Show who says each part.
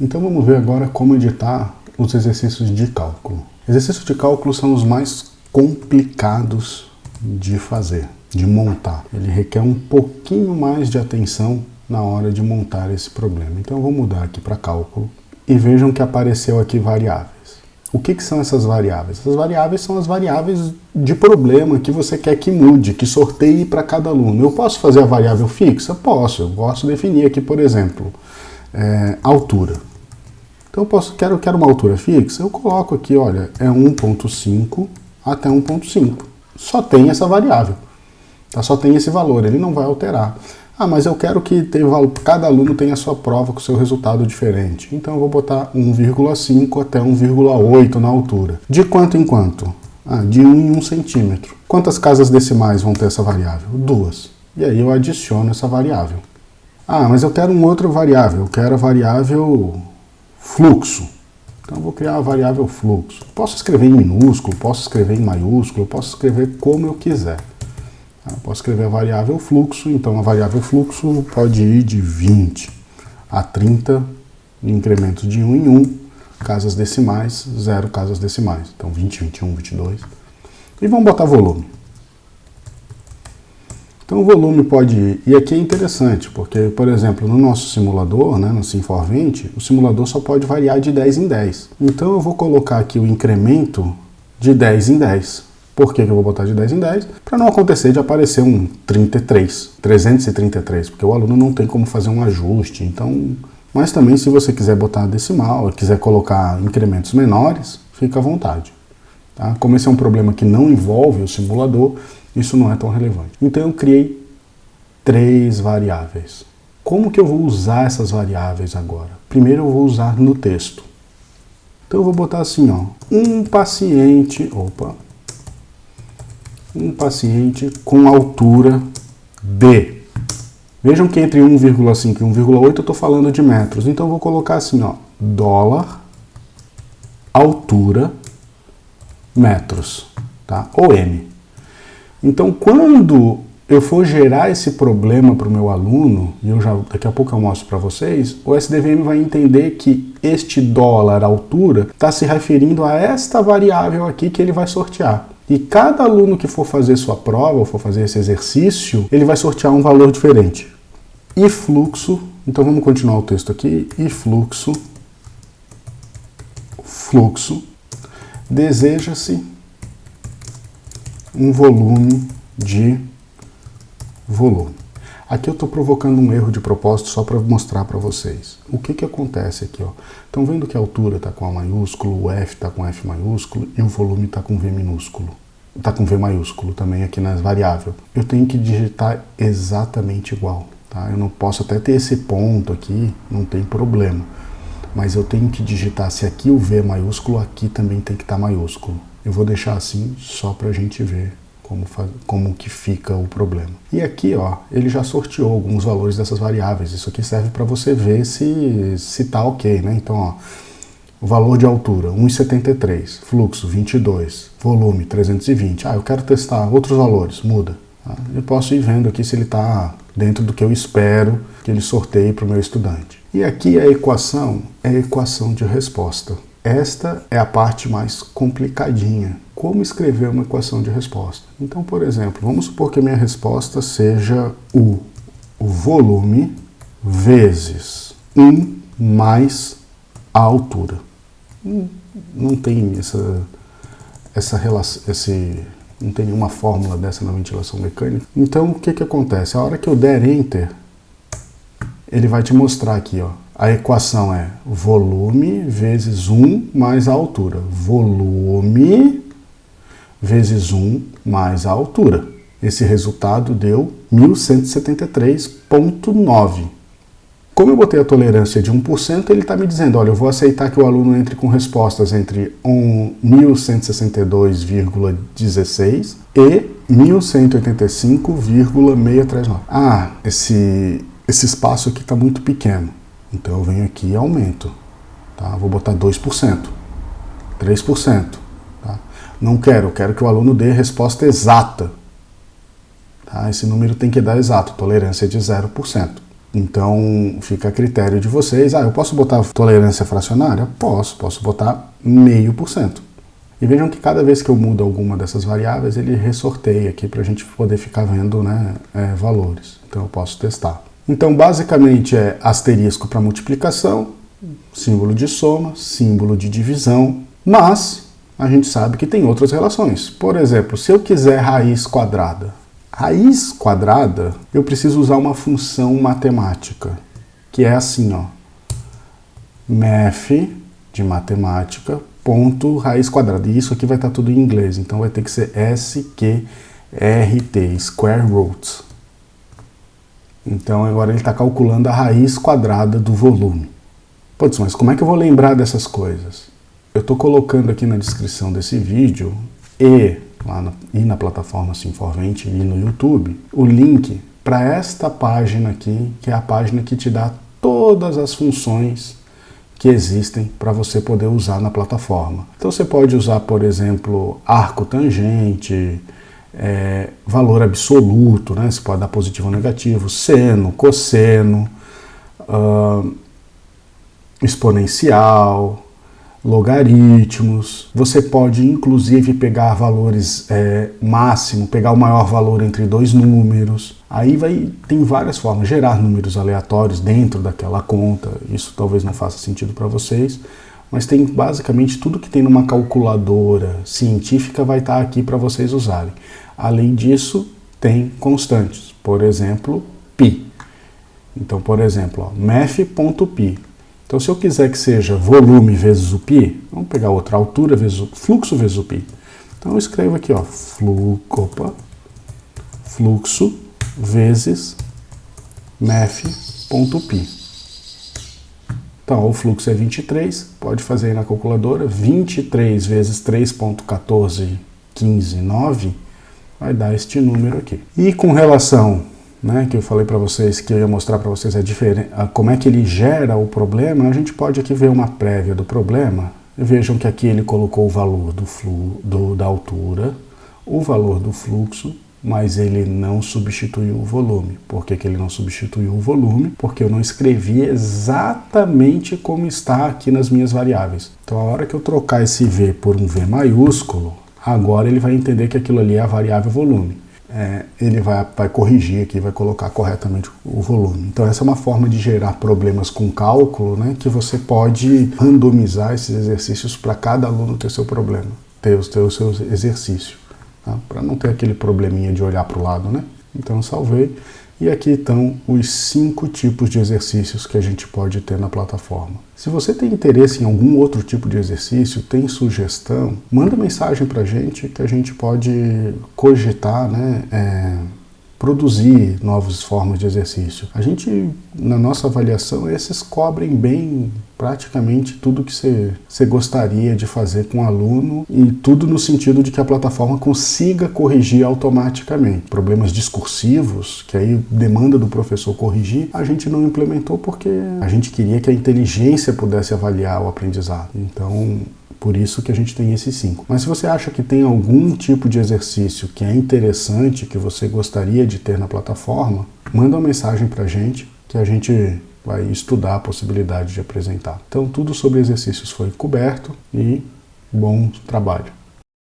Speaker 1: Então vamos ver agora como editar os exercícios de cálculo. Exercícios de cálculo são os mais complicados de fazer, de montar. Ele requer um pouquinho mais de atenção na hora de montar esse problema. Então eu vou mudar aqui para cálculo e vejam que apareceu aqui variáveis. O que são essas variáveis? Essas variáveis são as variáveis de problema que você quer que mude, que sorteie para cada aluno. Eu posso fazer a variável fixa? Posso. Eu posso definir aqui, por exemplo, altura. Então eu quero uma altura fixa, eu coloco aqui, olha, é 1.5 até 1.5. Só tem essa variável, tá? Só tem esse valor, ele não vai alterar. Ah, mas eu quero que cada aluno tenha a sua prova com seu resultado diferente. Então eu vou botar 1,5 até 1,8 na altura. De quanto em quanto? De 1 em 1 centímetro. Quantas casas decimais vão ter essa variável? 2. E aí eu adiciono essa variável. Ah, mas eu quero uma outra variável. Eu quero a variável fluxo. Então eu vou criar a variável fluxo. Posso escrever em minúsculo, posso escrever em maiúsculo, posso escrever como eu quiser. Eu posso escrever a variável fluxo, então a variável fluxo pode ir de 20 a 30 incrementos de 1 em 1, casas decimais, 0 casas decimais. Então 20, 21, 22. E vamos botar volume. Então o volume pode ir, e aqui é interessante, porque, por exemplo, no nosso simulador, no Sim420, o simulador só pode variar de 10 em 10. Então eu vou colocar aqui o incremento de 10 em 10. Por que eu vou botar de 10 em 10? Para não acontecer de aparecer um 333, porque o aluno não tem como fazer um ajuste. Então, mas também se você quiser botar decimal, quiser colocar incrementos menores, fica à vontade. Tá? Como esse é um problema que não envolve o simulador, isso não é tão relevante. Então eu criei 3 variáveis. Como que eu vou usar essas variáveis agora? Primeiro eu vou usar no texto. Então eu vou botar assim, ó, um paciente com altura D. Vejam que entre 1,5 e 1,8 eu estou falando de metros. Então eu vou colocar assim, ó, dólar, altura, metros, tá? Ou M. Então quando eu for gerar esse problema para o meu aluno, e daqui a pouco eu mostro para vocês, o SDVM vai entender que este dólar, altura, está se referindo a esta variável aqui que ele vai sortear. E cada aluno que for fazer sua prova, ou for fazer esse exercício, ele vai sortear um valor diferente. E fluxo, então vamos continuar o texto aqui. E fluxo, deseja-se um volume de volume. Aqui eu estou provocando um erro de propósito só para mostrar para vocês. O que acontece aqui? Estão vendo que a altura está com A maiúsculo, o F está com F maiúsculo e o volume está com V minúsculo. Está com V maiúsculo também aqui nas variáveis. Eu tenho que digitar exatamente igual. Tá? Eu não posso até ter esse ponto aqui, não tem problema. Mas eu tenho que digitar, se aqui o V é maiúsculo, aqui também tem que estar maiúsculo. Eu vou deixar assim só para a gente ver como que fica o problema. E aqui, ele já sorteou alguns valores dessas variáveis. Isso aqui serve para você ver se tá ok, né? Então, o valor de altura, 1,73, fluxo, 22, volume, 320. Eu quero testar outros valores, muda. Tá? Eu posso ir vendo aqui se ele está dentro do que eu espero que ele sorteie para o meu estudante. E aqui a equação é a equação de resposta. Esta é a parte mais complicadinha. Como escrever uma equação de resposta? Então, por exemplo, vamos supor que a minha resposta seja o volume vezes 1 mais a altura. Não tem essa relação, não tem nenhuma fórmula dessa na ventilação mecânica. Então, o que acontece? A hora que eu der Enter, ele vai te mostrar aqui, a equação é volume vezes 1 mais a altura. Volume vezes 1 mais a altura. Esse resultado deu 1173,9. Como eu botei a tolerância de 1%, ele está me dizendo, olha, eu vou aceitar que o aluno entre com respostas entre 1162,16 e 1185,639. Esse espaço aqui está muito pequeno. Então eu venho aqui e aumento. Tá? Vou botar 2%, 3%. Tá? Não quero que o aluno dê a resposta exata. Tá? Esse número tem que dar exato, tolerância de 0%. Então, fica a critério de vocês. Eu posso botar tolerância fracionária? Posso botar 0,5%. E vejam que cada vez que eu mudo alguma dessas variáveis, ele ressorteia aqui para a gente poder ficar vendo, né, valores. Então, eu posso testar. Então, basicamente, é asterisco para multiplicação, símbolo de soma, símbolo de divisão, mas a gente sabe que tem outras relações. Por exemplo, se eu quiser raiz quadrada, eu preciso usar uma função matemática, que é assim, ó, math de matemática, ponto raiz quadrada. E isso aqui vai estar tudo em inglês, então vai ter que ser SQRT, square root. Então agora ele está calculando a raiz quadrada do volume. Putz, mas como é que eu vou lembrar dessas coisas? Eu estou colocando aqui na descrição desse vídeo e na plataforma Sinforvent e no YouTube o link para esta página aqui, que é a página que te dá todas as funções que existem para você poder usar na plataforma. Então você pode usar, por exemplo, arco tangente, valor absoluto, né? Você pode dar positivo ou negativo, seno, cosseno, exponencial, logaritmos. Você pode inclusive pegar valores máximo, pegar o maior valor entre dois números. Aí tem várias formas, gerar números aleatórios dentro daquela conta. Isso talvez não faça sentido para vocês, mas tem basicamente tudo que tem numa calculadora científica vai estar aqui para vocês usarem. Além disso, tem constantes, por exemplo, π. Então, por exemplo, math.π. Então, se eu quiser que seja volume vezes o π, vamos pegar outra altura vezes o fluxo vezes o π. Então, eu escrevo aqui, ó, fluxo vezes math.π. Então, o fluxo é 23, pode fazer aí na calculadora, 23 vezes 3.1415,9 vai dar este número aqui. E com relação, né, que eu falei para vocês, que eu ia mostrar para vocês como é que ele gera o problema, a gente pode aqui ver uma prévia do problema. Vejam que aqui ele colocou o valor da altura, o valor do fluxo, mas ele não substituiu o volume. Por que que ele não substituiu o volume? Porque eu não escrevi exatamente como está aqui nas minhas variáveis. Então, a hora que eu trocar esse V por um V maiúsculo, agora ele vai entender que aquilo ali é a variável volume. Ele vai corrigir aqui, vai colocar corretamente o volume. Então essa é uma forma de gerar problemas com cálculo, né, que você pode randomizar esses exercícios para cada aluno ter seu problema, ter o seu exercício, tá? Para não ter aquele probleminha de olhar para o lado, né? Então eu salvei. E aqui estão os 5 tipos de exercícios que a gente pode ter na plataforma. Se você tem interesse em algum outro tipo de exercício, tem sugestão, manda mensagem para a gente que a gente pode cogitar, né, produzir novas formas de exercício. A gente, na nossa avaliação, esses cobrem bem praticamente tudo que você gostaria de fazer com o aluno e tudo no sentido de que a plataforma consiga corrigir automaticamente. Problemas discursivos, que aí demanda do professor corrigir, a gente não implementou porque a gente queria que a inteligência pudesse avaliar o aprendizado. Então, por isso que a gente tem esses 5. Mas se você acha que tem algum tipo de exercício que é interessante, que você gostaria de ter na plataforma, manda uma mensagem para a gente, que a gente vai estudar a possibilidade de apresentar. Então, tudo sobre exercícios foi coberto e bom trabalho.